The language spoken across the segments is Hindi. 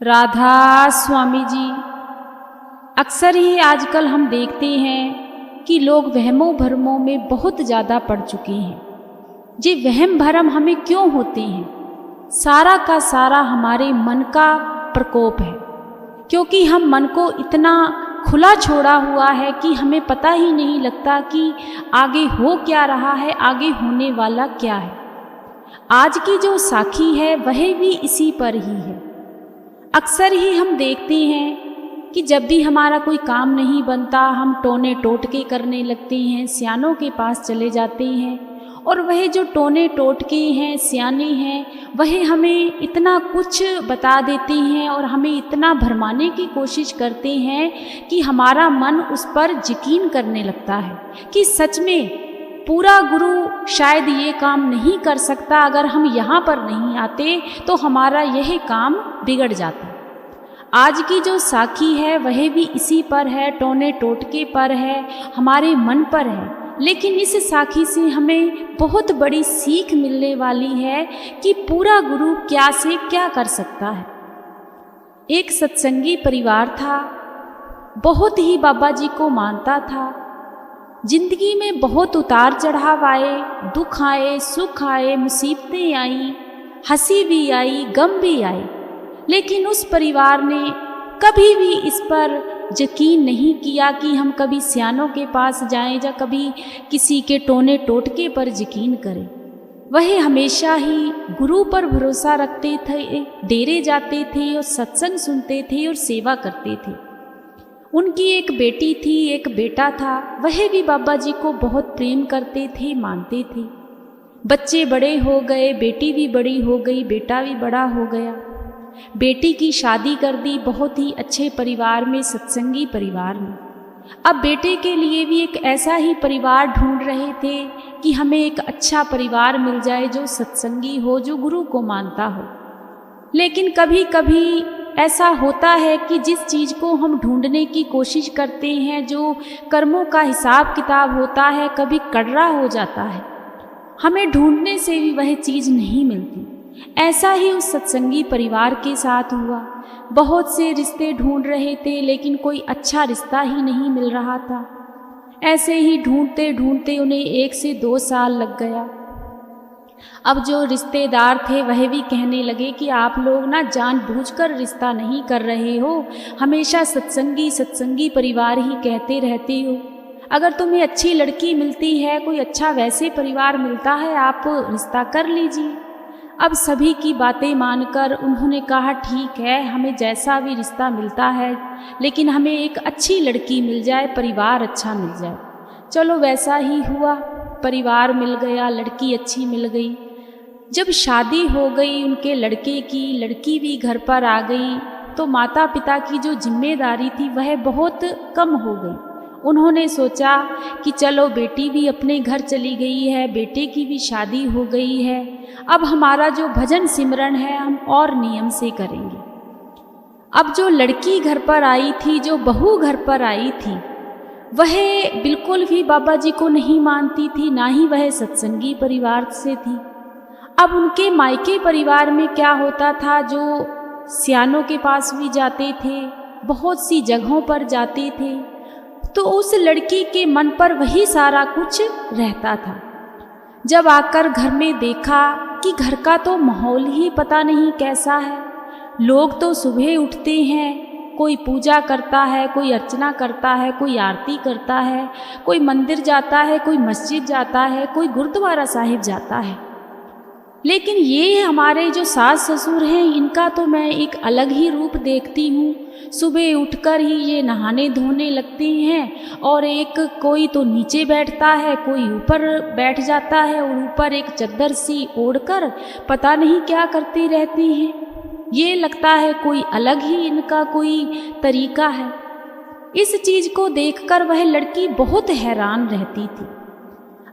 राधा स्वामी जी। अक्सर ही आजकल हम देखते हैं कि लोग वहमों भरमों में बहुत ज़्यादा पड़ चुके हैं। ये वहम भरम हमें क्यों होते हैं? सारा का सारा हमारे मन का प्रकोप है, क्योंकि हम मन को इतना खुला छोड़ा हुआ है कि हमें पता ही नहीं लगता कि आगे हो क्या रहा है, आगे होने वाला क्या है। आज की जो साखी है वह भी इसी पर ही है। अक्सर ही हम देखते हैं कि जब भी हमारा कोई काम नहीं बनता, हम टोने टोटके करने लगते हैं, सियानों के पास चले जाते हैं, और वह जो टोने टोटके हैं, सियाने हैं, वह हमें इतना कुछ बता देते हैं और हमें इतना भरमाने की कोशिश करते हैं कि हमारा मन उस पर यकीन करने लगता है कि सच में पूरा गुरु शायद ये काम नहीं कर सकता, अगर हम यहाँ पर नहीं आते तो हमारा यह काम बिगड़ जाता। आज की जो साखी है वह भी इसी पर है, टोने टोटके पर है, हमारे मन पर है। लेकिन इस साखी से हमें बहुत बड़ी सीख मिलने वाली है कि पूरा गुरु क्या से क्या कर सकता है। एक सत्संगी परिवार था, बहुत ही बाबा जी को मानता था। जिंदगी में बहुत उतार चढ़ाव आए, दुख आए, सुख आए, मुसीबतें आई, हंसी भी आई, गम भी आए, लेकिन उस परिवार ने कभी भी इस पर यकीन नहीं किया कि हम कभी सियानों के पास जाएं या कभी किसी के टोने टोटके पर यकीन करें। वह हमेशा ही गुरु पर भरोसा रखते थे, डेरे जाते थे और सत्संग सुनते थे और सेवा करते थे। उनकी एक बेटी थी, एक बेटा था, वह भी बाबा जी को बहुत प्रेम करते थे, मानते थे। बच्चे बड़े हो गए, बेटी भी बड़ी हो गई, बेटा भी बड़ा हो गया। बेटी की शादी कर दी बहुत ही अच्छे परिवार में, सत्संगी परिवार में। अब बेटे के लिए भी एक ऐसा ही परिवार ढूंढ रहे थे कि हमें एक अच्छा परिवार मिल जाए जो सत्संगी हो, जो गुरु को मानता हो। लेकिन कभी कभी ऐसा होता है कि जिस चीज़ को हम ढूंढने की कोशिश करते हैं, जो कर्मों का हिसाब किताब होता है, कभी कड़रा हो जाता है, हमें ढूंढने से भी वह चीज़ नहीं मिलती। ऐसा ही उस सत्संगी परिवार के साथ हुआ। बहुत से रिश्ते ढूंढ रहे थे, लेकिन कोई अच्छा रिश्ता ही नहीं मिल रहा था। ऐसे ही ढूंढते ढूंढते उन्हें 1 से 2 साल लग गया। अब जो रिश्तेदार थे वह भी कहने लगे कि आप लोग ना जानबूझकर रिश्ता नहीं कर रहे हो, हमेशा सत्संगी सत्संगी परिवार ही कहते रहते हो। अगर तुम्हें अच्छी लड़की मिलती है, कोई अच्छा वैसे परिवार मिलता है, आप रिश्ता कर लीजिए। अब सभी की बातें मानकर उन्होंने कहा ठीक है, हमें जैसा भी रिश्ता मिलता है, लेकिन हमें एक अच्छी लड़की मिल जाए, परिवार अच्छा मिल जाए। चलो वैसा ही हुआ, परिवार मिल गया, लड़की अच्छी मिल गई। जब शादी हो गई उनके लड़के की, लड़की भी घर पर आ गई, तो माता पिता की जो जिम्मेदारी थी वह बहुत कम हो गई। उन्होंने सोचा कि चलो बेटी भी अपने घर चली गई है, बेटे की भी शादी हो गई है, अब हमारा जो भजन सिमरन है हम और नियम से करेंगे। अब जो लड़की घर पर आई थी, जो बहू घर पर आई थी, वह बिल्कुल भी बाबा जी को नहीं मानती थी, ना ही वह सत्संगी परिवार से थी। अब उनके मायके परिवार में क्या होता था, जो सियानों के पास भी जाते थे, बहुत सी जगहों पर जाते थे, तो उस लड़की के मन पर वही सारा कुछ रहता था। जब आकर घर में देखा कि घर का तो माहौल ही पता नहीं कैसा है। लोग तो सुबह उठते हैं, कोई पूजा करता है, कोई अर्चना करता है, कोई आरती करता है, कोई मंदिर जाता है, कोई मस्जिद जाता है, कोई गुरुद्वारा साहिब जाता है। लेकिन ये हमारे जो सास ससुर हैं, इनका तो मैं एक अलग ही रूप देखती हूँ। सुबह उठकर ही ये नहाने धोने लगते हैं, और एक कोई तो नीचे बैठता है, कोई ऊपर बैठ जाता है, और ऊपर एक चद्दर सी ओढ़कर पता नहीं क्या करते रहते हैं। ये लगता है कोई अलग ही इनका कोई तरीका है। इस चीज़ को देखकर वह लड़की बहुत हैरान रहती थी।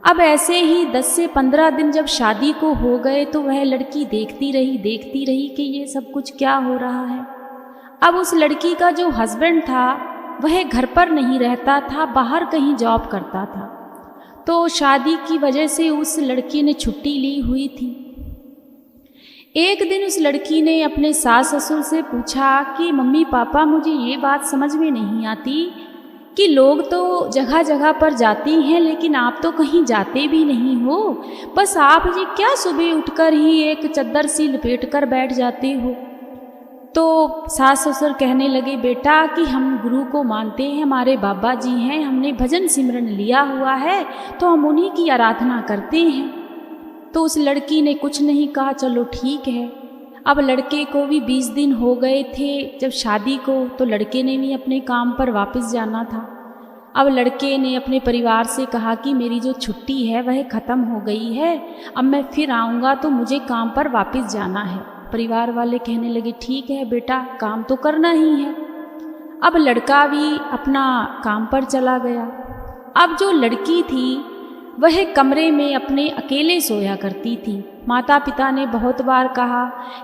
अब ऐसे ही 10 से 15 दिन जब शादी को हो गए, तो वह लड़की देखती रही कि ये सब कुछ क्या हो रहा है। अब उस लड़की का जो हस्बैंड था वह घर पर नहीं रहता था, बाहर कहीं जॉब करता था। तो शादी की वजह से उस लड़की ने छुट्टी ली हुई थी। एक दिन उस लड़की ने अपने सास ससुर से पूछा कि मम्मी पापा, मुझे ये बात समझ में नहीं आती कि लोग तो जगह जगह पर जाती हैं लेकिन आप तो कहीं जाते भी नहीं हो, बस आप ये क्या सुबह उठकर ही एक चद्दर सी लपेट कर बैठ जाते हो। तो सास ससुर कहने लगे, बेटा कि हम गुरु को मानते हैं, हमारे बाबा जी हैं, हमने भजन सिमरन लिया हुआ है तो हम उन्हीं की आराधना करते हैं। तो उस लड़की ने कुछ नहीं कहा, चलो ठीक है। अब लड़के को भी 20 दिन हो गए थे जब शादी को, तो लड़के ने भी अपने काम पर वापस जाना था। अब लड़के ने अपने परिवार से कहा कि मेरी जो छुट्टी है वह ख़त्म हो गई है, अब मैं फिर आऊँगा तो मुझे काम पर वापस जाना है। परिवार वाले कहने लगे, ठीक है बेटा, काम तो करना ही है। अब लड़का भी अपना काम पर चला गया। अब जो लड़की थी वह कमरे में अपने अकेले सोया करती थी। माता पिता ने बहुत बार कहा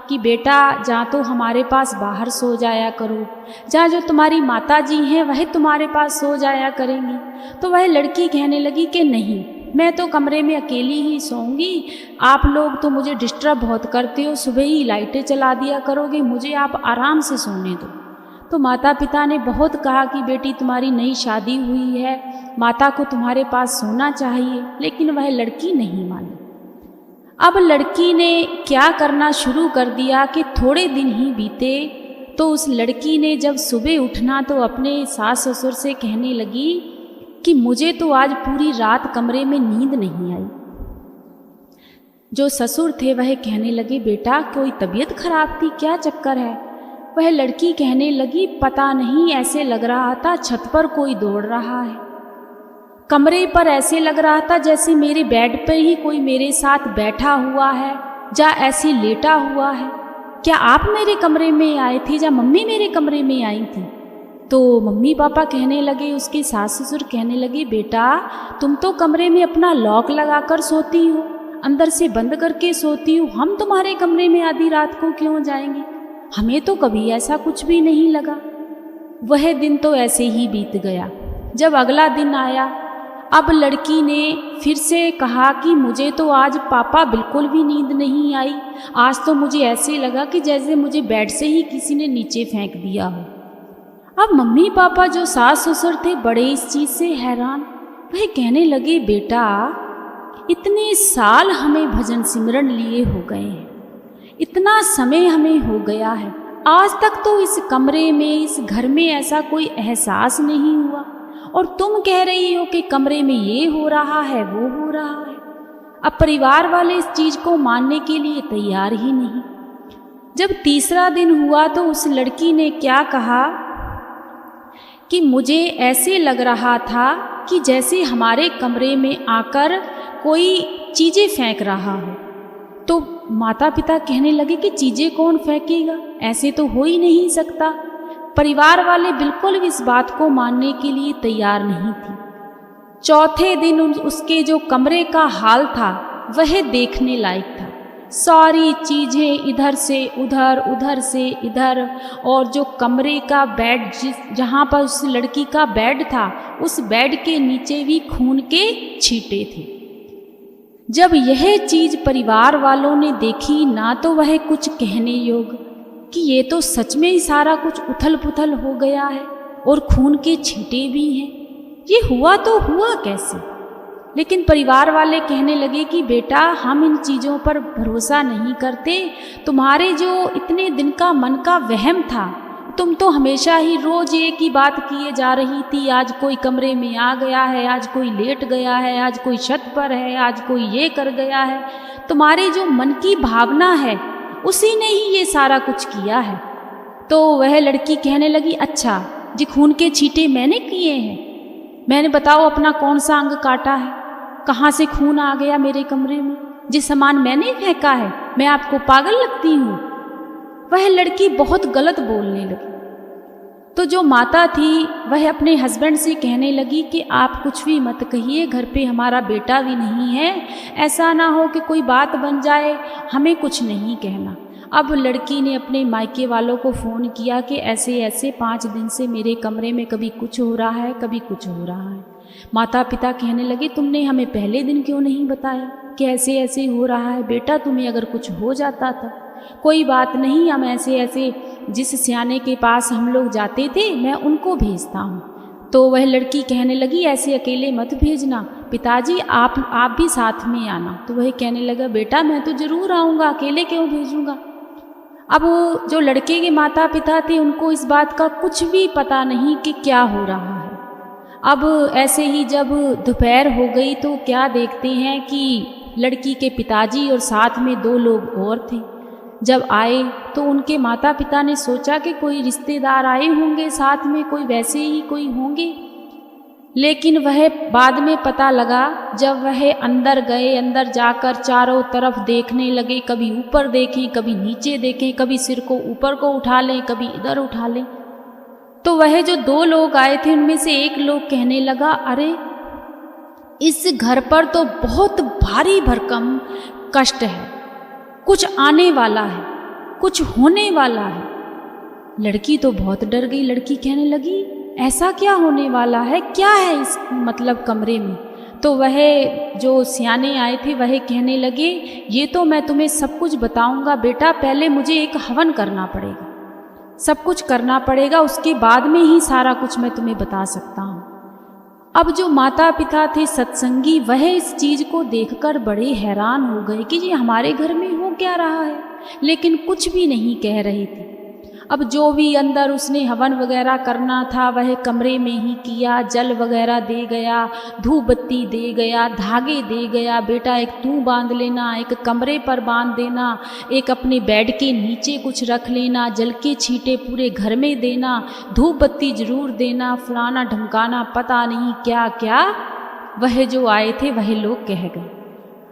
कि बेटा जा तो हमारे पास बाहर सो जाया करो, जहाँ जो तुम्हारी माता जी हैं वह तुम्हारे पास सो जाया करेंगी। तो वह लड़की कहने लगी कि नहीं, मैं तो कमरे में अकेली ही सोऊंगी, आप लोग तो मुझे डिस्टर्ब बहुत करते हो, सुबह ही लाइटें चला दिया करोगे, मुझे आप आराम से सोने दो। तो माता पिता ने बहुत कहा कि बेटी तुम्हारी नई शादी हुई है, माता को तुम्हारे पास सोना चाहिए, लेकिन वह लड़की नहीं मानी। अब लड़की ने क्या करना शुरू कर दिया कि थोड़े दिन ही बीते तो उस लड़की ने जब सुबह उठना तो अपने सास ससुर से कहने लगी कि मुझे तो आज पूरी रात कमरे में नींद नहीं आई। जो ससुर थे वह कहने लगे, बेटा कोई तबीयत खराब थी, क्या चक्कर है। वह लड़की कहने लगी, पता नहीं, ऐसे लग रहा था छत पर कोई दौड़ रहा है, कमरे पर ऐसे लग रहा था जैसे मेरे बेड पर ही कोई मेरे साथ बैठा हुआ है या ऐसे लेटा हुआ है। क्या आप मेरे कमरे में आए थे या मम्मी मेरे कमरे में आई थी। तो मम्मी पापा कहने लगे, उसके सास ससुर कहने लगे, बेटा तुम तो कमरे में अपना लॉक लगाकर सोती हो, अंदर से बंद करके सोती हो, हम तुम्हारे कमरे में आधी रात को क्यों जाएंगे, हमें तो कभी ऐसा कुछ भी नहीं लगा। वह दिन तो ऐसे ही बीत गया। जब अगला दिन आया, अब लड़की ने फिर से कहा कि मुझे तो आज पापा बिल्कुल भी नींद नहीं आई, आज तो मुझे ऐसे लगा कि जैसे मुझे बेड से ही किसी ने नीचे फेंक दिया हो। अब मम्मी पापा जो सास ससुर थे बड़े इस चीज़ से हैरान। वह कहने लगे, बेटा इतने साल हमें भजन सिमरन लिए हो गए हैं, इतना समय हमें हो गया है, आज तक तो इस कमरे में इस घर में ऐसा कोई एहसास नहीं हुआ, और तुम कह रही हो कि कमरे में ये हो रहा है वो हो रहा है। अब परिवार वाले इस चीज़ को मानने के लिए तैयार ही नहीं। जब तीसरा दिन हुआ तो उस लड़की ने क्या कहा कि मुझे ऐसे लग रहा था कि जैसे हमारे कमरे में आकर कोई चीज़ें फेंक रहा हो। तो माता पिता कहने लगे कि चीज़ें कौन फेंकेगा, ऐसे तो हो ही नहीं सकता। परिवार वाले बिल्कुल भी इस बात को मानने के लिए तैयार नहीं थे। चौथे दिन उसके जो कमरे का हाल था वह देखने लायक था। सारी चीज़ें इधर से उधर, उधर से इधर, और जो कमरे का बेड जहाँ पर उस लड़की का बेड था उस बेड के नीचे भी खून के छींटे थे। जब यह चीज़ परिवार वालों ने देखी ना तो वह कुछ कहने योग्य कि ये तो सच में ही सारा कुछ उथल पुथल हो गया है और खून के छींटे भी हैं, ये हुआ तो हुआ कैसे। लेकिन परिवार वाले कहने लगे कि बेटा हम इन चीज़ों पर भरोसा नहीं करते, तुम्हारे जो इतने दिन का मन का वहम था, तुम तो हमेशा ही रोज़ एक ही बात किए जा रही थी, आज कोई कमरे में आ गया है, आज कोई लेट गया है, आज कोई छत पर है, आज कोई ये कर गया है। तुम्हारे जो मन की भावना है उसी ने ही ये सारा कुछ किया है। तो वह लड़की कहने लगी, अच्छा जी खून के छींटे मैंने किए हैं, मैंने बताओ अपना कौन सा अंग काटा है, कहाँ से खून आ गया मेरे कमरे में, जिस सामान मैंने फेंका है, मैं आपको पागल लगती हूँ। वह लड़की बहुत गलत बोलने लगी। तो जो माता थी वह अपने हस्बैंड से कहने लगी कि आप कुछ भी मत कहिए, घर पे हमारा बेटा भी नहीं है, ऐसा ना हो कि कोई बात बन जाए, हमें कुछ नहीं कहना। अब लड़की ने अपने मायके वालों को फ़ोन किया कि ऐसे ऐसे 5 दिन से मेरे कमरे में कभी कुछ हो रहा है, कभी कुछ हो रहा है। माता पिता कहने लगे, तुमने हमें पहले दिन क्यों नहीं बताया कि ऐसे ऐसे हो रहा है, बेटा तुम्हें अगर कुछ हो जाता था कोई बात नहीं, हम ऐसे ऐसे जिस सियाने के पास हम लोग जाते थे मैं उनको भेजता हूँ। तो वह लड़की कहने लगी ऐसे अकेले मत भेजना, पिताजी आप भी साथ में आना। तो वह कहने लगा बेटा मैं तो ज़रूर आऊँगा, अकेले क्यों भेजूँगा। अब जो लड़के के माता पिता थे उनको इस बात का कुछ भी पता नहीं कि क्या हो रहा है। अब ऐसे ही जब दोपहर हो गई तो क्या देखते हैं कि लड़की के पिताजी और साथ में 2 लोग और थे। जब आए तो उनके माता पिता ने सोचा कि कोई रिश्तेदार आए होंगे साथ में, कोई वैसे ही कोई होंगे। लेकिन वह बाद में पता लगा, जब वह अंदर गए, अंदर जाकर चारों तरफ देखने लगे, कभी ऊपर देखें कभी नीचे देखें, कभी सिर को ऊपर को उठा लें कभी इधर उठा लें, तो वह जो 2 लोग आए थे उनमें से एक लोग कहने लगा अरे इस घर पर तो बहुत भारी भरकम कष्ट है, कुछ आने वाला है, कुछ होने वाला है। लड़की तो बहुत डर गई। लड़की कहने लगी ऐसा क्या होने वाला है, क्या है इस मतलब कमरे में। तो वह जो सियाने आए थे वह कहने लगे ये तो मैं तुम्हें सब कुछ बताऊंगा बेटा, पहले मुझे एक हवन करना पड़ेगा, सब कुछ करना पड़ेगा, उसके बाद में ही सारा कुछ मैं तुम्हें बता सकता हूँ। अब जो माता पिता थे सत्संगी वह इस चीज़ को देखकर बड़े हैरान हो गए कि ये हमारे घर में हो क्या रहा है, लेकिन कुछ भी नहीं कह रहे थे। अब जो भी अंदर उसने हवन वगैरह करना था वह कमरे में ही किया, जल वगैरह दे गया, धूप बत्ती दे गया, धागे दे गया, बेटा एक तू बांध लेना, एक कमरे पर बांध देना, एक अपने बेड के नीचे कुछ रख लेना, जल के छींटे पूरे घर में देना, धूप बत्ती जरूर देना, फलाना ढमकाना, पता नहीं क्या क्या वह जो आए थे वह लोग कह गए।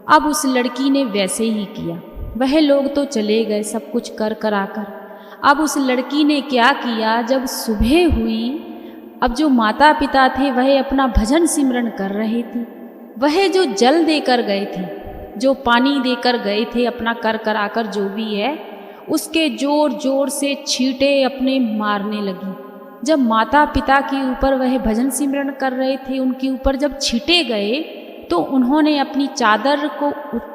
अब उस लड़की ने वैसे ही किया, वह लोग तो चले गए सब कुछ कर कराकर। अब उस लड़की ने क्या किया, जब सुबह हुई, अब जो माता पिता थे वह अपना भजन सिमरन कर रहे थे, वह जो जल देकर गए थे, जो पानी देकर गए थे अपना कर कराकर जो भी है, उसके जोर जोर से छींटे अपने मारने लगी। जब माता पिता के ऊपर वह भजन सिमरन कर रहे थे उनके ऊपर जब छींटे गए तो उन्होंने अपनी चादर को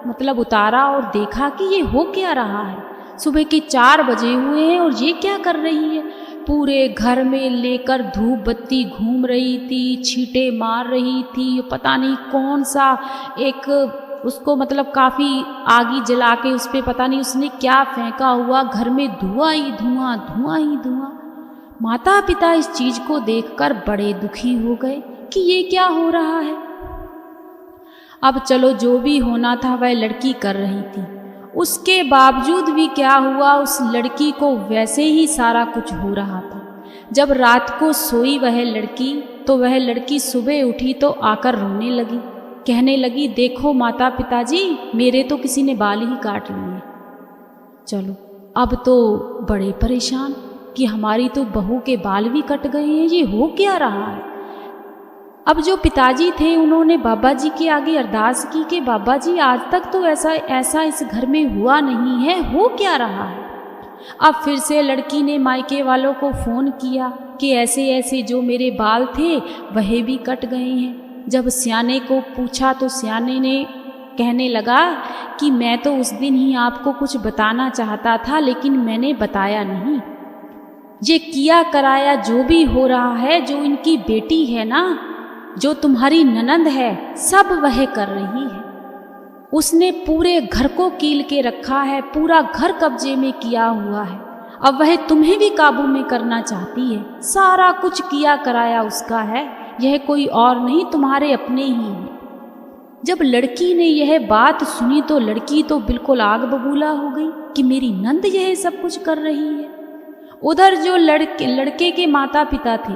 मतलब उतारा और देखा कि ये हो क्या रहा है। सुबह के 4 बजे हुए हैं और ये क्या कर रही है। पूरे घर में लेकर धूप बत्ती घूम रही थी, छींटे मार रही थी, पता नहीं कौन सा एक उसको मतलब काफ़ी आगी जला के उस पर पता नहीं उसने क्या फेंका हुआ, घर में धुआं ही धुआं, धुआं ही धुआं। माता पिता इस चीज़ को देखकर बड़े दुखी हो गए कि ये क्या हो रहा है। अब चलो जो भी होना था वह लड़की कर रही थी, उसके बावजूद भी क्या हुआ, उस लड़की को वैसे ही सारा कुछ हो रहा था। जब रात को सोई वह लड़की तो वह लड़की सुबह उठी तो आकर रोने लगी, कहने लगी देखो माता पिताजी मेरे तो किसी ने बाल ही काट लिए। चलो अब तो बड़े परेशान कि हमारी तो बहू के बाल भी कट गए हैं, ये हो क्या रहा है। अब जो पिताजी थे उन्होंने बाबा जी के आगे अरदास की कि बाबा जी आज तक तो ऐसा इस घर में हुआ नहीं है, हो क्या रहा है। अब फिर से लड़की ने मायके वालों को फ़ोन किया कि ऐसे ऐसे जो मेरे बाल थे वह भी कट गए हैं। जब सियाने को पूछा तो सियाने ने कहने लगा कि मैं तो उस दिन ही आपको कुछ बताना चाहता था लेकिन मैंने बताया नहीं। ये किया कराया जो भी हो रहा है, जो इनकी बेटी है ना, जो तुम्हारी ननंद है, सब वह कर रही है। उसने पूरे घर को कील के रखा है, पूरा घर कब्जे में किया हुआ है। अब वह तुम्हें भी काबू में करना चाहती है, सारा कुछ किया कराया उसका है, यह कोई और नहीं तुम्हारे अपने ही है। जब लड़की ने यह बात सुनी तो लड़की तो बिल्कुल आग बबूला हो गई कि मेरी नंद यह सब कुछ कर रही है। उधर जो लड़के के माता पिता थे,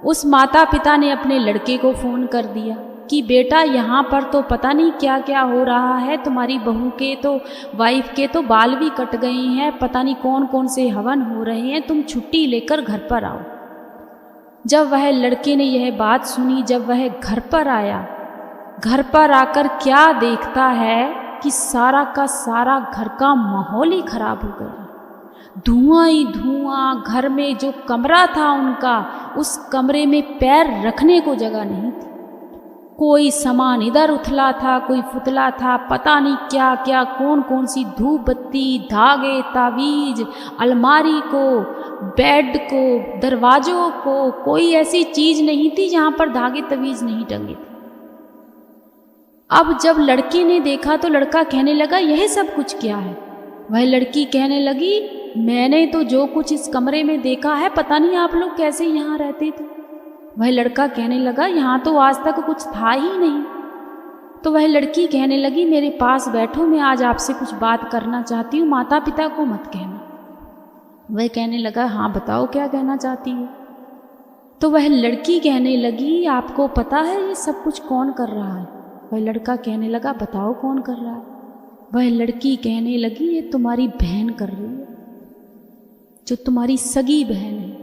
उस माता पिता ने अपने लड़के को फ़ोन कर दिया कि बेटा यहाँ पर तो पता नहीं क्या क्या हो रहा है, तुम्हारी बहू के तो वाइफ के तो बाल भी कट गए हैं, पता नहीं कौन कौन से हवन हो रहे हैं, तुम छुट्टी लेकर घर पर आओ। जब वह लड़के ने यह बात सुनी, जब वह घर पर आया, घर पर आकर क्या देखता है कि सारा का सारा घर का माहौल ही खराब हो गया। धुआं ही धुआं, घर में जो कमरा था उनका, उस कमरे में पैर रखने को जगह नहीं थी। कोई सामान इधर उथला था, कोई फुतला था, पता नहीं क्या क्या, कौन कौन सी धूप बत्ती, धागे, तावीज, अलमारी को, बेड को, दरवाजों को, कोई ऐसी चीज नहीं थी जहां पर धागे तवीज नहीं टंगे थे। अब जब लड़की ने देखा तो लड़का कहने लगा यह सब कुछ क्या है। वह लड़की कहने लगी मैंने तो जो कुछ इस कमरे में देखा है पता नहीं आप लोग कैसे यहाँ रहते थे। वह लड़का कहने लगा यहाँ तो आज तक कुछ था ही नहीं। तो वह लड़की कहने लगी मेरे पास बैठो, मैं आज आपसे कुछ बात करना चाहती हूँ, माता पिता को मत कहना। वह कहने लगा हाँ बताओ क्या कहना चाहती हो। तो वह लड़की कहने लगी आपको पता है ये सब कुछ कौन कर रहा है। वह लड़का कहने लगा बताओ कौन कर रहा है। वह लड़की कहने लगी ये तुम्हारी बहन कर रही है, जो तुम्हारी सगी बहन है,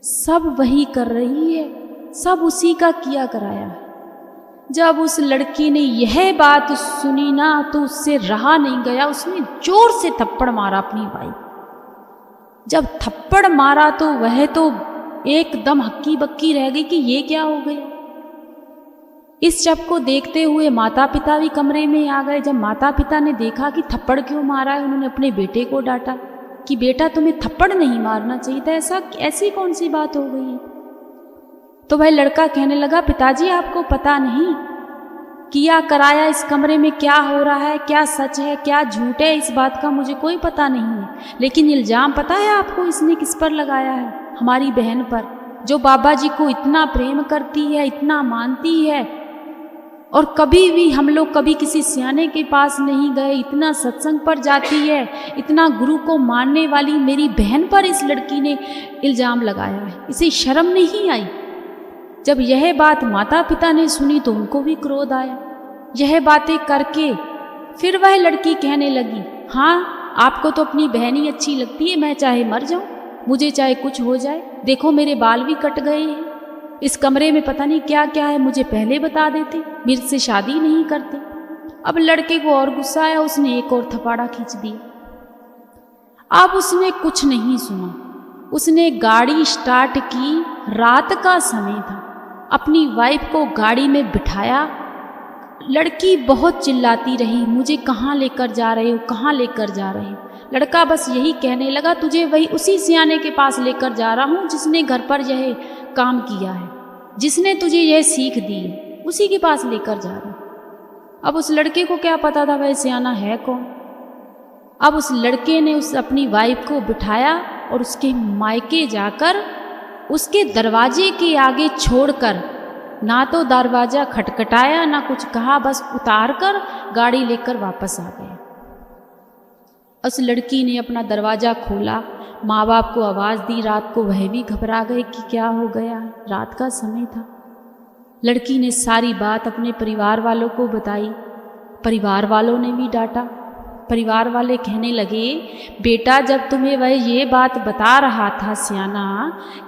सब वही कर रही है, सब उसी का किया कराया है। जब उस लड़की ने यह बात सुनी ना तो उससे रहा नहीं गया, उसने जोर से थप्पड़ मारा अपनी भाई। जब थप्पड़ मारा तो वह तो एकदम हक्की बक्की रह गई कि ये क्या हो गया। इस सब को देखते हुए माता पिता भी कमरे में आ गए। जब माता पिता ने देखा कि थप्पड़ क्यों मारा है, उन्होंने अपने बेटे को डांटा कि बेटा तुम्हें थप्पड़ नहीं मारना चाहिए था, ऐसी कौन सी बात हो गई है। तो वह लड़का कहने लगा पिताजी आपको पता नहीं किया कराया इस कमरे में क्या हो रहा है, क्या सच है क्या झूठ है, इस बात का मुझे कोई पता नहीं है। लेकिन इल्जाम पता है आपको इसने किस पर लगाया है, हमारी बहन पर, जो बाबा जी को इतना प्रेम करती है, इतना मानती है, और कभी भी हम लोग कभी किसी सियाने के पास नहीं गए, इतना सत्संग पर जाती है, इतना गुरु को मानने वाली मेरी बहन पर इस लड़की ने इल्जाम लगाया है, इसे शर्म नहीं आई। जब यह बात माता पिता ने सुनी तो उनको भी क्रोध आया। यह बातें करके फिर वह लड़की कहने लगी हाँ आपको तो अपनी बहन ही अच्छी लगती है, मैं चाहे मर जाऊं, मुझे चाहे कुछ हो जाए, देखो मेरे बाल भी कट गए हैं, इस कमरे में पता नहीं क्या क्या है, मुझे पहले बता देते, मेरे से शादी नहीं करते। अब लड़के को और गुस्सा आया, उसने एक और थपाड़ा खींच दिया। अब उसने कुछ नहीं सुना, उसने गाड़ी स्टार्ट की, रात का समय था, अपनी वाइफ को गाड़ी में बिठाया। लड़की बहुत चिल्लाती रही मुझे कहाँ लेकर जा रहे हो, कहाँ लेकर जा रहे हो। लड़का बस यही कहने लगा तुझे वही उसी सियाने के पास लेकर जा रहा हूँ जिसने घर पर यह काम किया है, जिसने तुझे यह सीख दी है, उसी के पास लेकर जा रहा हूँ। अब उस लड़के को क्या पता था वह सियाना है कौन। अब उस लड़के ने उस अपनी वाइफ को बिठाया और उसके मायके जाकर उसके दरवाजे के आगे छोड़कर, ना तो दरवाजा खटखटाया ना कुछ कहा, बस उतार कर गाड़ी लेकर वापस आ गया। उस लड़की ने अपना दरवाज़ा खोला, माँ बाप को आवाज़ दी, रात को वह भी घबरा गए कि क्या हो गया, रात का समय था। लड़की ने सारी बात अपने परिवार वालों को बताई, परिवार वालों ने भी डांटा। परिवार वाले कहने लगे बेटा जब तुम्हें वह ये बात बता रहा था सियाना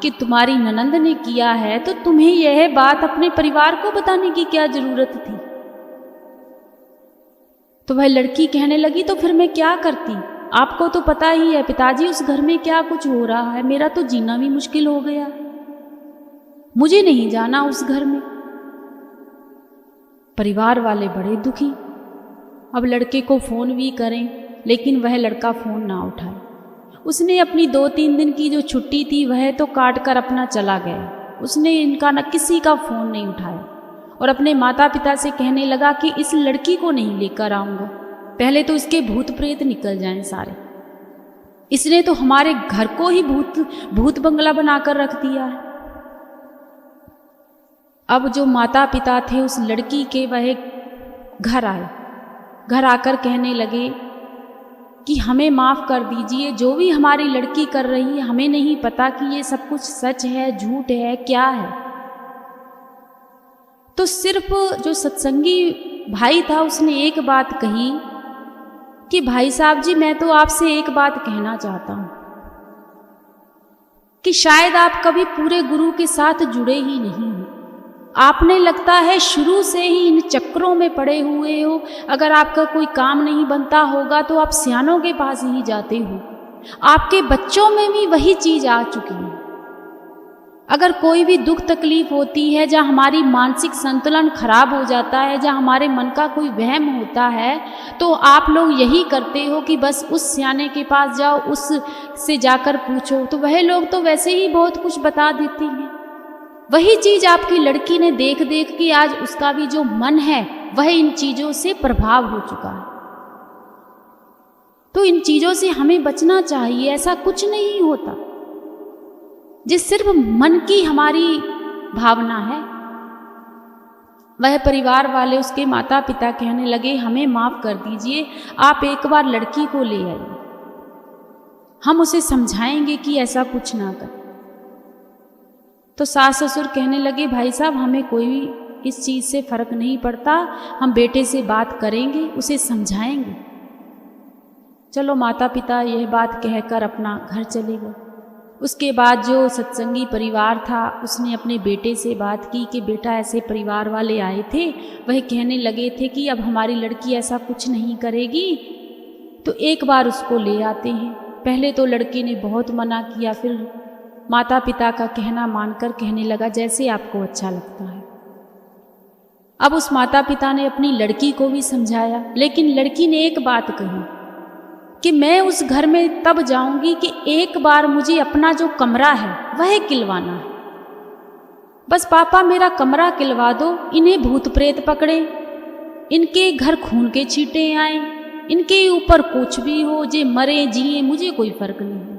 कि तुम्हारी ननंद ने किया है, तो तुम्हें यह बात अपने परिवार को बताने की क्या ज़रूरत थी। तो वह लड़की कहने लगी तो फिर मैं क्या करती, आपको तो पता ही है पिताजी उस घर में क्या कुछ हो रहा है, मेरा तो जीना भी मुश्किल हो गया, मुझे नहीं जाना उस घर में। परिवार वाले बड़े दुखी। अब लड़के को फ़ोन भी करें लेकिन वह लड़का फ़ोन ना उठाए। उसने अपनी 2-3 दिन की जो छुट्टी थी वह तो काट कर अपना चला गया। उसने इनका न किसी का फ़ोन नहीं उठाया और अपने माता पिता से कहने लगा कि इस लड़की को नहीं लेकर आऊँगा, पहले तो इसके भूत प्रेत निकल जाएं सारे। इसने तो हमारे घर को ही भूत बंगला बनाकर रख दिया है। अब जो माता पिता थे उस लड़की के वह घर आए, घर आकर कहने लगे कि हमें माफ़ कर दीजिए, जो भी हमारी लड़की कर रही है हमें नहीं पता कि ये सब कुछ सच है झूठ है क्या है। तो सिर्फ जो सत्संगी भाई था उसने एक बात कही कि भाई साहब जी मैं तो आपसे एक बात कहना चाहता हूँ कि शायद आप कभी पूरे गुरु के साथ जुड़े ही नहीं हो, आपने लगता है शुरू से ही इन चक्रों में पड़े हुए हो। अगर आपका कोई काम नहीं बनता होगा तो आप सियानों के पास ही जाते हो, आपके बच्चों में भी वही चीज़ आ चुकी है। अगर कोई भी दुख तकलीफ होती है, जहाँ हमारी मानसिक संतुलन खराब हो जाता है, जहाँ हमारे मन का कोई वहम होता है, तो आप लोग यही करते हो कि बस उस सियाने के पास जाओ, उससे जाकर पूछो, तो वह लोग तो वैसे ही बहुत कुछ बता देती हैं। वही चीज़ आपकी लड़की ने देख देख के आज उसका भी जो मन है वह इन चीज़ों से प्रभाव हो चुका है। तो इन चीज़ों से हमें बचना चाहिए। ऐसा कुछ नहीं होता, जिस सिर्फ मन की हमारी भावना है। वह परिवार वाले, उसके माता पिता कहने लगे हमें माफ़ कर दीजिए, आप एक बार लड़की को ले आइए, हम उसे समझाएंगे कि ऐसा कुछ ना करे। तो सास ससुर कहने लगे भाई साहब हमें कोई इस चीज़ से फ़र्क नहीं पड़ता, हम बेटे से बात करेंगे, उसे समझाएंगे। चलो माता पिता यह बात कहकर अपना घर चले गए। उसके बाद जो सत्संगी परिवार था उसने अपने बेटे से बात की कि बेटा ऐसे परिवार वाले आए थे, वह कहने लगे थे कि अब हमारी लड़की ऐसा कुछ नहीं करेगी, तो एक बार उसको ले आते हैं। पहले तो लड़के ने बहुत मना किया, फिर माता पिता का कहना मानकर कहने लगा जैसे आपको अच्छा लगता है। अब उस माता पिता ने अपनी लड़की को भी समझाया, लेकिन लड़की ने एक बात कही कि मैं उस घर में तब जाऊंगी कि एक बार मुझे अपना जो कमरा है वह किलवाना है। बस पापा मेरा कमरा किलवा दो, इन्हें भूत प्रेत पकड़े, इनके घर खून के छींटे आए, इनके ऊपर कुछ भी हो, जे मरे जिए मुझे कोई फर्क नहीं है,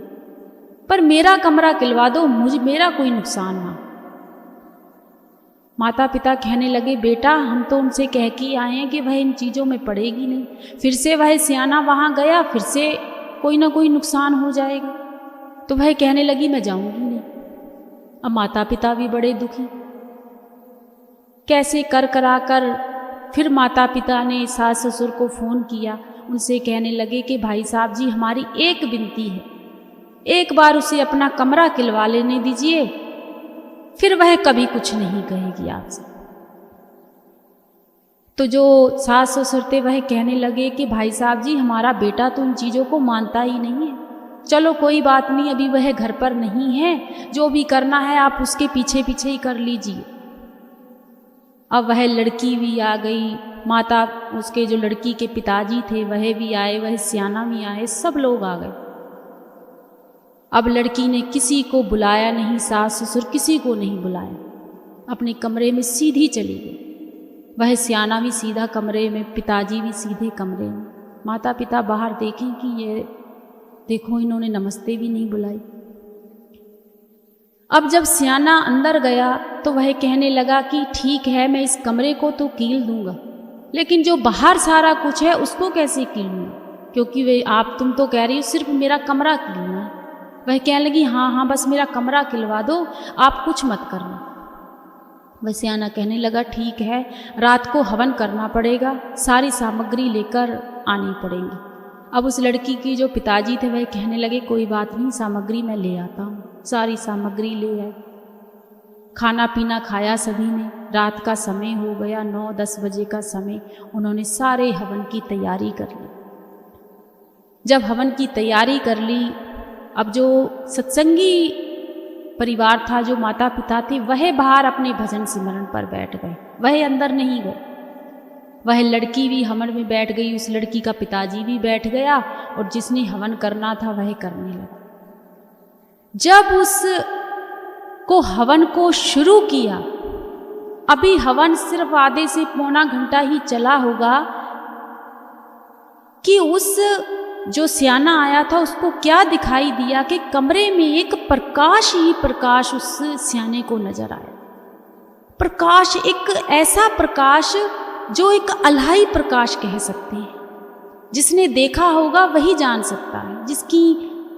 पर मेरा कमरा किलवा दो, मुझे मेरा कोई नुकसान ना। माता पिता कहने लगे बेटा हम तो उनसे कह के आए हैं कि वह इन चीज़ों में पड़ेगी नहीं, फिर से वह सियाना वहाँ गया, फिर से कोई ना कोई नुकसान हो जाएगा। तो वह कहने लगी मैं जाऊंगी नहीं। अब माता पिता भी बड़े दुखी, कैसे कर करा कर फिर माता पिता ने सास ससुर को फ़ोन किया, उनसे कहने लगे कि भाई साहब जी हमारी एक विनती है, एक बार उसे अपना कमरा किलवा लेने दीजिए, फिर वह कभी कुछ नहीं कहेगी आपसे। तो जो सास ससुर थे वह कहने लगे कि भाई साहब जी हमारा बेटा तो इन चीज़ों को मानता ही नहीं है, चलो कोई बात नहीं, अभी वह घर पर नहीं है, जो भी करना है आप उसके पीछे पीछे ही कर लीजिए। अब वह लड़की भी आ गई, माता उसके जो लड़की के पिताजी थे वह भी आए, वह सियाना भी आए, सब लोग आ गए। अब लड़की ने किसी को बुलाया नहीं, सास ससुर किसी को नहीं बुलाया, अपने कमरे में सीधी चली गई। वह सियाना भी सीधा कमरे में, पिताजी भी सीधे कमरे में। माता पिता बाहर देखें कि ये देखो इन्होंने नमस्ते भी नहीं बुलाई। अब जब सियाना अंदर गया तो वह कहने लगा कि ठीक है मैं इस कमरे को तो कील दूंगा, लेकिन जो बाहर सारा कुछ है उसको कैसे कीलूँगा, क्योंकि वे आप तुम तो कह रही हो सिर्फ मेरा कमरा कीलना है। वह कहने लगी हाँ हाँ बस मेरा कमरा किलवा दो, आप कुछ मत करना। वह सियाना कहने लगा ठीक है, रात को हवन करना पड़ेगा, सारी सामग्री लेकर आनी पड़ेगी। अब उस लड़की की जो पिताजी थे वह कहने लगे कोई बात नहीं, सामग्री मैं ले आता हूँ। सारी सामग्री ले आए, खाना पीना खाया सभी ने। रात का समय हो गया, 9-10 बजे का समय। उन्होंने सारे हवन की तैयारी कर ली। जब हवन की तैयारी कर ली, अब जो सत्संगी परिवार था, जो माता पिता थे, वह बाहर अपने भजन सिमरन पर बैठ गए, वह अंदर नहीं गए। वह लड़की भी हवन में बैठ गई, उस लड़की का पिताजी भी बैठ गया, और जिसने हवन करना था वह करने लगा। जब उस को हवन को शुरू किया, अभी हवन सिर्फ आधे से पौना घंटा ही चला होगा कि उस जो सियाना आया था उसको क्या दिखाई दिया कि कमरे में एक प्रकाश ही प्रकाश उस सियाने को नजर आया। प्रकाश, एक ऐसा प्रकाश जो एक अलहाई प्रकाश कह सकते हैं। जिसने देखा होगा वही जान सकता है, जिसकी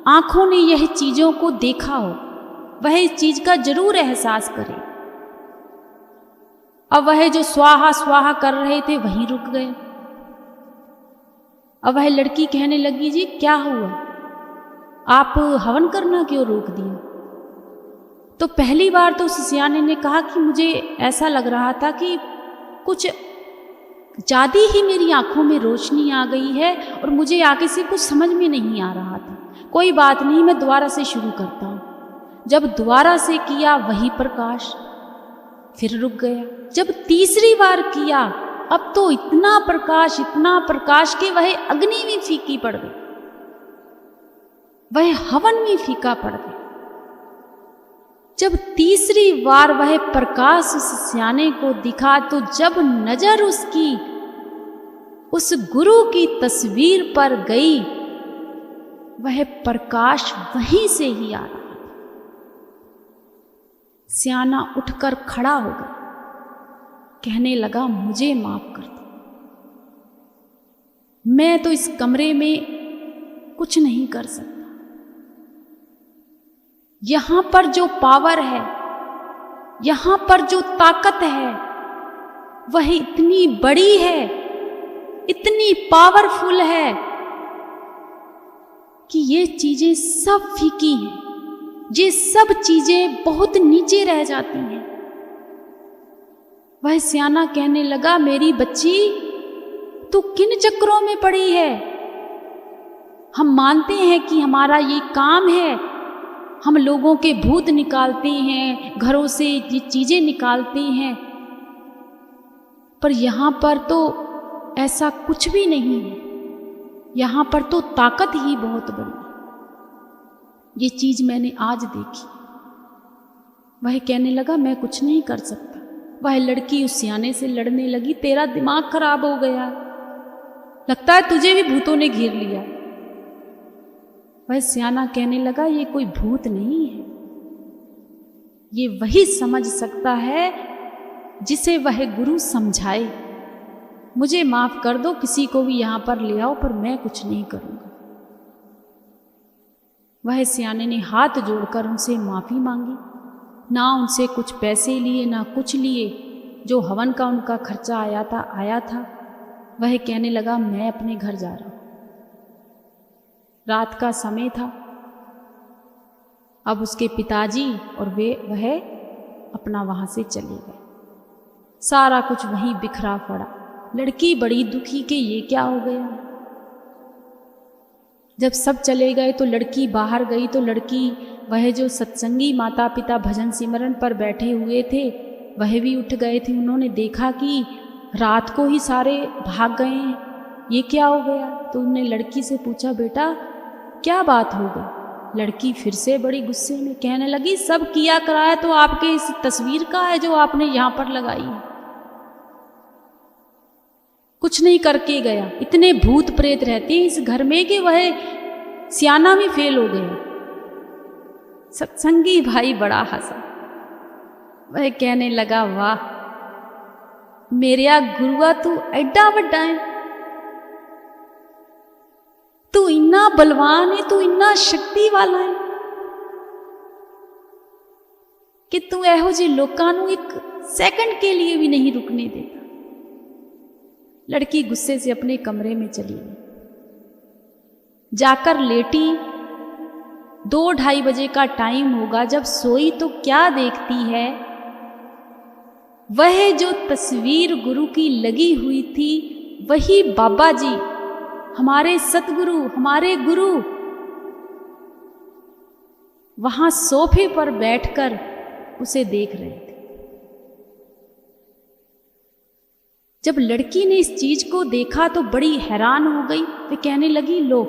आंखों ने यह चीज़ों को देखा हो वह इस चीज़ का जरूर एहसास करे। अब वह जो स्वाहा स्वाहा कर रहे थे वहीं रुक गए। अब वह लड़की कहने लगी जी क्या हुआ, आप हवन करना क्यों रोक दिया? तो पहली बार तो उस सियाने ने कहा कि मुझे ऐसा लग रहा था कि कुछ ज़्यादा ही मेरी आंखों में रोशनी आ गई है और मुझे आगे से कुछ समझ में नहीं आ रहा था। कोई बात नहीं, मैं दोबारा से शुरू करता हूँ। जब दोबारा से किया वही प्रकाश, फिर रुक गया। जब तीसरी बार किया, अब तो इतना प्रकाश कि वह अग्नि भी फीकी पड़ गई, वह हवन भी फीका पड़ गया। जब तीसरी बार वह प्रकाश उस सियाने को दिखा, तो जब नजर उसकी उस गुरु की तस्वीर पर गई, वह प्रकाश वहीं से ही आ रहा था। सियाना उठकर खड़ा हो गया, कहने लगा, मुझे माफ कर दो, मैं तो इस कमरे में कुछ नहीं कर सकता। यहां पर जो पावर है, यहां पर जो ताकत है, वह इतनी बड़ी है, इतनी पावरफुल है कि ये चीजें सब फीकी हैं, ये सब चीजें बहुत नीचे रह जाती हैं। वह सियाना कहने लगा, मेरी बच्ची, तू किन चक्रों में पड़ी है? हम मानते हैं कि हमारा ये काम है, हम लोगों के भूत निकालते हैं, घरों से ये चीजें निकालते हैं, पर यहां पर तो ऐसा कुछ भी नहीं है। यहां पर तो ताकत ही बहुत बड़ी है। ये चीज मैंने आज देखी। वह कहने लगा, मैं कुछ नहीं कर सकता। वह लड़की उस सियाने से लड़ने लगी, तेरा दिमाग खराब हो गया, लगता है तुझे भी भूतों ने घेर लिया। वह सियाना कहने लगा, ये कोई भूत नहीं है, ये वही समझ सकता है जिसे वह गुरु समझाए। मुझे माफ कर दो, किसी को भी यहां पर ले आओ, पर मैं कुछ नहीं करूंगा। वह सियाने ने हाथ जोड़कर उनसे माफी मांगी, ना उनसे कुछ पैसे लिए ना कुछ लिए। जो हवन का उनका खर्चा आया था। वह कहने लगा, मैं अपने घर जा रहा हूं। रात का समय था। अब उसके पिताजी और वह अपना वहां से चले गए। सारा कुछ वहीं बिखरा पड़ा। लड़की बड़ी दुखी कि ये क्या हो गया। जब सब चले गए तो लड़की बाहर गई, तो लड़की, वह जो सत्संगी माता पिता भजन सिमरन पर बैठे हुए थे, वह भी उठ गए थे। उन्होंने देखा कि रात को ही सारे भाग गए हैं, ये क्या हो गया। तो उन्होंने लड़की से पूछा, बेटा क्या बात हो गई। लड़की फिर से बड़ी गुस्से में कहने लगी, सब किया कराया तो आपके इस तस्वीर का है जो आपने यहां पर लगाई है, कुछ नहीं करके गया। इतने भूत प्रेत रहते हैं इस घर में कि वह सियाना भी फेल हो गया। सत्संगी भाई बड़ा हंसा। वह कहने लगा, वाह मेरिया गुरुआ, तू एडा वड्डा है, तू इन्ना बलवान है, तू इन्ना शक्ति वाला है कि तू एहो जे लोकां नूं एक सेकंड के लिए भी नहीं रुकने देता। लड़की गुस्से से अपने कमरे में चली गई, जाकर लेटी। 2-2:30 बजे का टाइम होगा। जब सोई तो क्या देखती है, वह जो तस्वीर गुरु की लगी हुई थी, वही बाबा जी, हमारे सतगुरु, हमारे गुरु, वहां सोफे पर बैठकर उसे देख रहे थे। जब लड़की ने इस चीज को देखा तो बड़ी हैरान हो गई। वे कहने लगी, लो,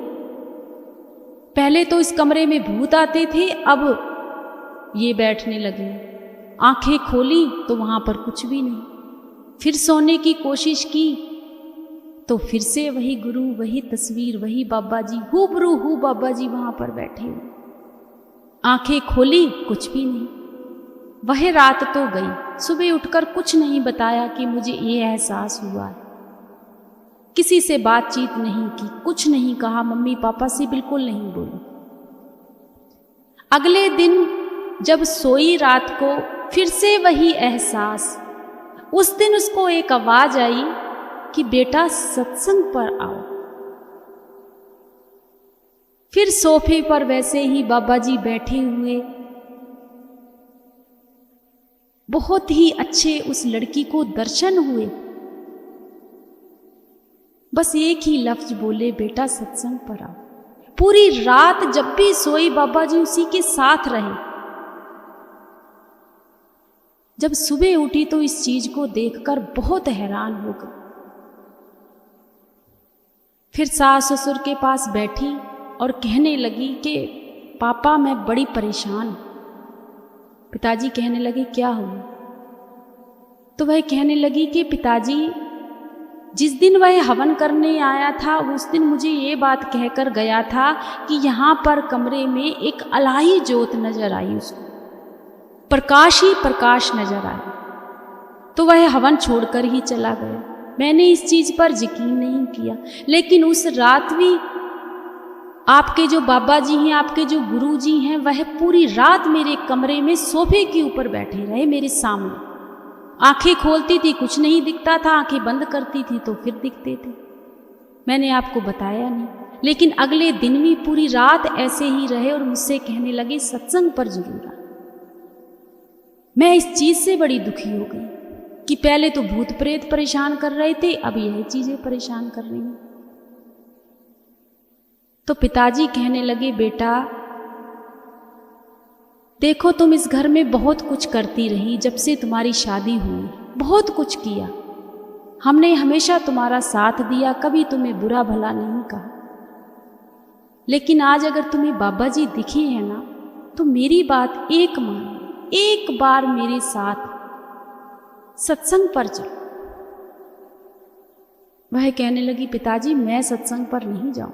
पहले तो इस कमरे में भूत आते थे, अब ये बैठने लगे। आंखें खोली तो वहां पर कुछ भी नहीं। फिर सोने की कोशिश की तो फिर से वही गुरु, वही तस्वीर, वही बाबा जी, हूबरू हू बाबा जी वहां पर बैठे हुए। आंखें खोली, कुछ भी नहीं। वह रात तो गई। सुबह उठकर कुछ नहीं बताया कि मुझे ये एहसास हुआ है। किसी से बातचीत नहीं की, कुछ नहीं कहा, मम्मी पापा से बिल्कुल नहीं बोली। अगले दिन जब सोई रात को, फिर से वही एहसास। उस दिन उसको एक आवाज आई कि बेटा सत्संग पर आओ। फिर सोफे पर वैसे ही बाबा जी बैठे हुए, बहुत ही अच्छे उस लड़की को दर्शन हुए। बस एक ही लफ्ज बोले, बेटा सत्संग पर आओ। पूरी रात जब भी सोई बाबा जी उसी के साथ रहे। जब सुबह उठी तो इस चीज को देखकर बहुत हैरान हो गई। फिर सास ससुर के पास बैठी और कहने लगी कि पापा मैं बड़ी परेशान हूं। पिताजी कहने लगे क्या हुआ? तो वह कहने लगी कि पिताजी जिस दिन वह हवन करने आया था उस दिन मुझे ये बात कहकर गया था कि यहाँ पर कमरे में एक अलाही ज्योत नजर आई, उसको प्रकाश ही प्रकाश नजर आया। तो वह हवन छोड़कर ही चला गया। मैंने इस चीज पर यकीन नहीं किया, लेकिन उस रात भी आपके जो बाबा जी हैं, आपके जो गुरु जी हैं, वह पूरी रात मेरे कमरे में सोफे के ऊपर बैठे रहे मेरे सामने। आंखें खोलती थी कुछ नहीं दिखता था, आंखें बंद करती थी तो फिर दिखते थे। मैंने आपको बताया नहीं, लेकिन अगले दिन भी पूरी रात ऐसे ही रहे और मुझसे कहने लगे सत्संग पर जरूर आ। मैं इस चीज से बड़ी दुखी हो गई कि पहले तो भूत प्रेत परेशान कर रहे थे, अब यह चीजें परेशान कर रही हैं। तो पिताजी कहने लगे बेटा देखो तुम इस घर में बहुत कुछ करती रही, जब से तुम्हारी शादी हुई बहुत कुछ किया, हमने हमेशा तुम्हारा साथ दिया, कभी तुम्हें बुरा भला नहीं कहा। लेकिन आज अगर तुम्हें बाबा जी दिखे हैं ना तो मेरी बात एक मान, एक बार मेरे साथ सत्संग पर चलो। वह कहने लगी पिताजी मैं सत्संग पर नहीं जाऊं।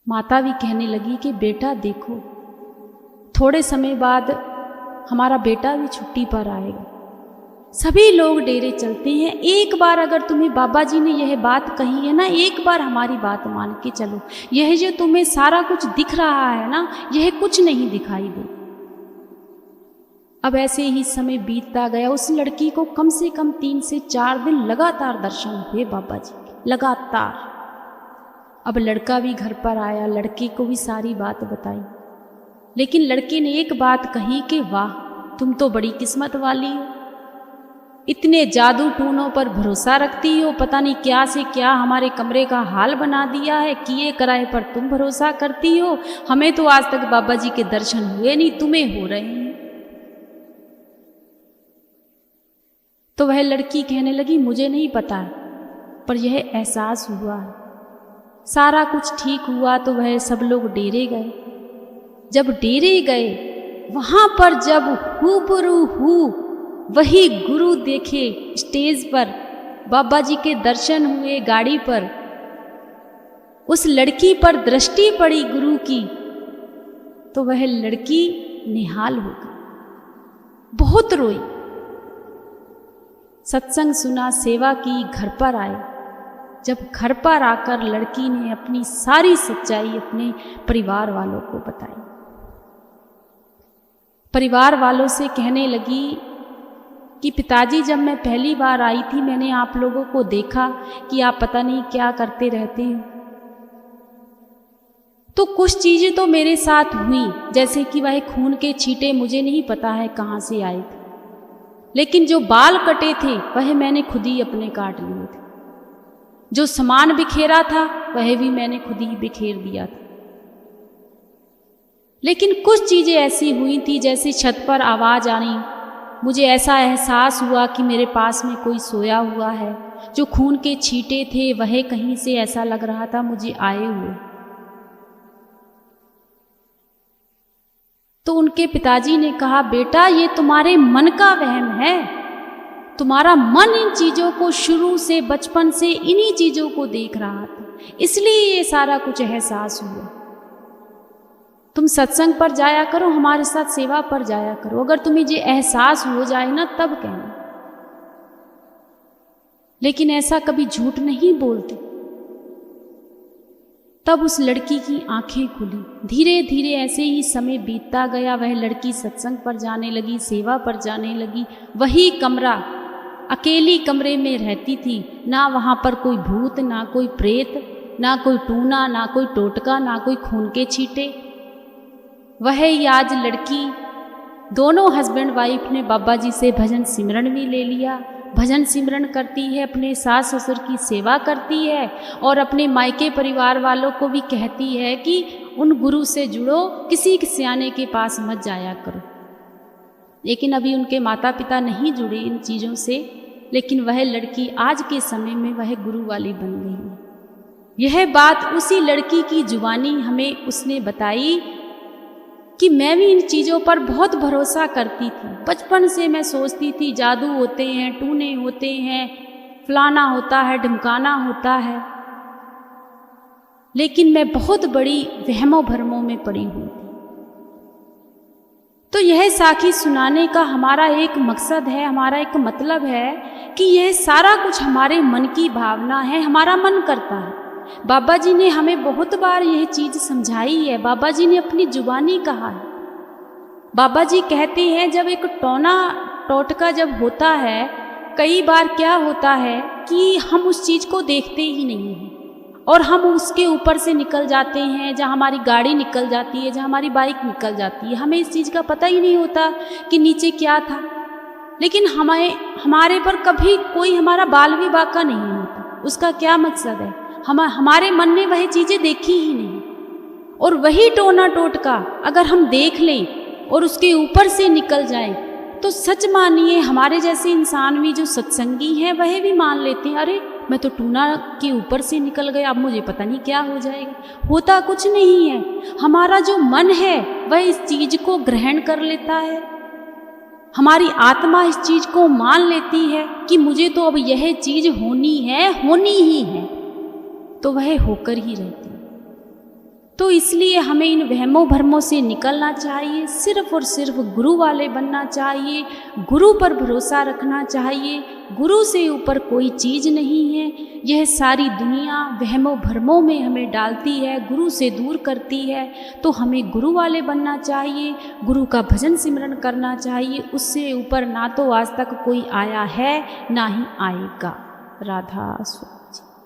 माता भी कहने लगी कि बेटा देखो थोड़े समय बाद हमारा बेटा भी छुट्टी पर आएगा, सभी लोग डेरे चलते हैं, एक बार अगर तुम्हें बाबा जी ने यह बात कही है ना, एक बार हमारी बात मान के चलो। यह जो तुम्हें सारा कुछ दिख रहा है ना, यह कुछ नहीं दिखाई दे। अब ऐसे ही समय बीतता गया। उस लड़की को कम से कम 3 से 4 दिन लगातार दर्शन हुए बाबा जी के, लगातार। अब लड़का भी घर पर आया, लड़के को भी सारी बात बताई, लेकिन लड़के ने एक बात कही कि वाह तुम तो बड़ी किस्मत वाली हो, इतने जादू टूनों पर भरोसा रखती हो, पता नहीं क्या से क्या हमारे कमरे का हाल बना दिया है, किए कराए पर तुम भरोसा करती हो। हमें तो आज तक बाबा जी के दर्शन हुए नहीं, तुम्हें हो रहे हैं। तो वह लड़की कहने लगी मुझे नहीं पता है, पर यह एहसास हुआ है। सारा कुछ ठीक हुआ तो वह सब लोग डेरे गए। जब डेरे गए वहां पर जब रूबरू वही गुरु देखे स्टेज पर, बाबा जी के दर्शन हुए गाड़ी पर, उस लड़की पर दृष्टि पड़ी गुरु की, तो वह लड़की निहाल हो गई, बहुत रोई। सत्संग सुना, सेवा की, घर पर आए। जब घर पर आकर लड़की ने अपनी सारी सच्चाई अपने परिवार वालों को बताई, परिवार वालों से कहने लगी कि पिताजी जब मैं पहली बार आई थी मैंने आप लोगों को देखा कि आप पता नहीं क्या करते रहते हो, तो कुछ चीजें तो मेरे साथ हुई, जैसे कि वह खून के छींटे मुझे नहीं पता है कहाँ से आए थे, लेकिन जो बाल कटे थे वह मैंने खुद ही अपने काट लिए थे, जो सामान बिखेरा था वह भी मैंने खुद ही बिखेर दिया था। लेकिन कुछ चीजें ऐसी हुई थी जैसे छत पर आवाज आनी, मुझे ऐसा एहसास हुआ कि मेरे पास में कोई सोया हुआ है, जो खून के छींटे थे वह कहीं से ऐसा लग रहा था मुझे आए हुए। तो उनके पिताजी ने कहा बेटा ये तुम्हारे मन का वहम है, तुम्हारा मन इन चीजों को शुरू से बचपन से इन्हीं चीजों को देख रहा था, इसलिए ये सारा कुछ एहसास हुआ। तुम सत्संग पर जाया करो, हमारे साथ सेवा पर जाया करो, अगर तुम्हें ये एहसास हो जाए ना तब कहना। लेकिन ऐसा कभी झूठ नहीं बोलते। तब उस लड़की की आंखें खुली। धीरे धीरे ऐसे ही समय बीतता गया। वह लड़की सत्संग पर जाने लगी, सेवा पर जाने लगी। वही कमरा, अकेली कमरे में रहती थी, ना वहाँ पर कोई भूत, ना कोई प्रेत, ना कोई टूना, ना कोई टोटका, ना कोई खून के छींटे। वह ही आज लड़की, दोनों हस्बैंड वाइफ ने बाबा जी से भजन सिमरन भी ले लिया, भजन सिमरन करती है, अपने सास ससुर की सेवा करती है और अपने मायके परिवार वालों को भी कहती है कि उन गुरु से जुड़ो, किसी सियाने के पास मत जाया करो। लेकिन अभी उनके माता पिता नहीं जुड़े इन चीज़ों से, लेकिन वह लड़की आज के समय में वह गुरु वाली बन गई है। यह बात उसी लड़की की जुबानी हमें उसने बताई कि मैं भी इन चीज़ों पर बहुत भरोसा करती थी। बचपन से मैं सोचती थी जादू होते हैं, टूने होते हैं, फलाना होता है, ढिमकाना होता है, लेकिन मैं बहुत बड़ी वहमों भरमों में पड़ी हुई थी। तो यह साखी सुनाने का हमारा एक मकसद है, हमारा एक मतलब है कि यह सारा कुछ हमारे मन की भावना है, हमारा मन करता है। बाबा जी ने हमें बहुत बार यह चीज़ समझाई है, बाबा जी ने अपनी जुबानी कहा है। बाबा जी कहते हैं जब एक टोना टोटका जब होता है, कई बार क्या होता है कि हम उस चीज़ को देखते ही नहीं हैं और हम उसके ऊपर से निकल जाते हैं। जहाँ हमारी गाड़ी निकल जाती है, जहाँ हमारी बाइक निकल जाती है, हमें इस चीज़ का पता ही नहीं होता कि नीचे क्या था। लेकिन हमारे पर कभी कोई हमारा बाल भी बाका नहीं होता। उसका क्या मकसद है? हमारे मन ने वह चीज़ें देखी ही नहीं। और वही टोना टोटका अगर हम देख लें और उसके ऊपर से निकल जाएं, तो सच मानिए हमारे जैसे इंसान भी जो सत्संगी हैं वह भी मान लेते हैं, अरे मैं तो टूना के ऊपर से निकल गया, अब मुझे पता नहीं क्या हो जाएगा। होता कुछ नहीं है, हमारा जो मन है वह इस चीज़ को ग्रहण कर लेता है। हमारी आत्मा इस चीज़ को मान लेती है कि मुझे तो अब यह चीज़ होनी है, होनी ही है, तो वह होकर ही रहती है। तो इसलिए हमें इन वहमों भरमों से निकलना चाहिए, सिर्फ और सिर्फ गुरु वाले बनना चाहिए, गुरु पर भरोसा रखना चाहिए। गुरु से ऊपर कोई चीज़ नहीं है। यह सारी दुनिया वहमों भरमों में हमें डालती है, गुरु से दूर करती है। तो हमें गुरु वाले बनना चाहिए, गुरु का भजन सिमरन करना चाहिए। उससे ऊपर ना तो आज तक कोई आया है, ना ही आएगा। राधा स्वामी।